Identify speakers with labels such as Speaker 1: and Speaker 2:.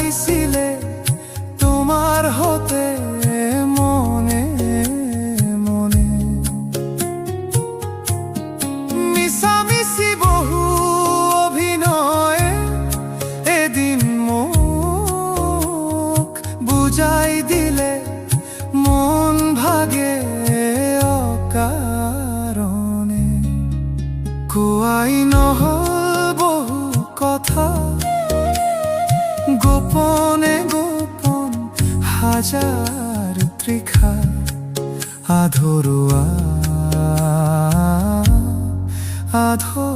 Speaker 1: চাইছিলে তোমার হতে মনে মনে। মিশামিশি বহু অভিনয়ে এদিন মুখ বুঝাই দিলে মন ভাগে অকারণে। কোয়াই নহল বহু কথা, গোপনে গোপন হাজার তৃষা আধৰুৱা আধৰুৱা।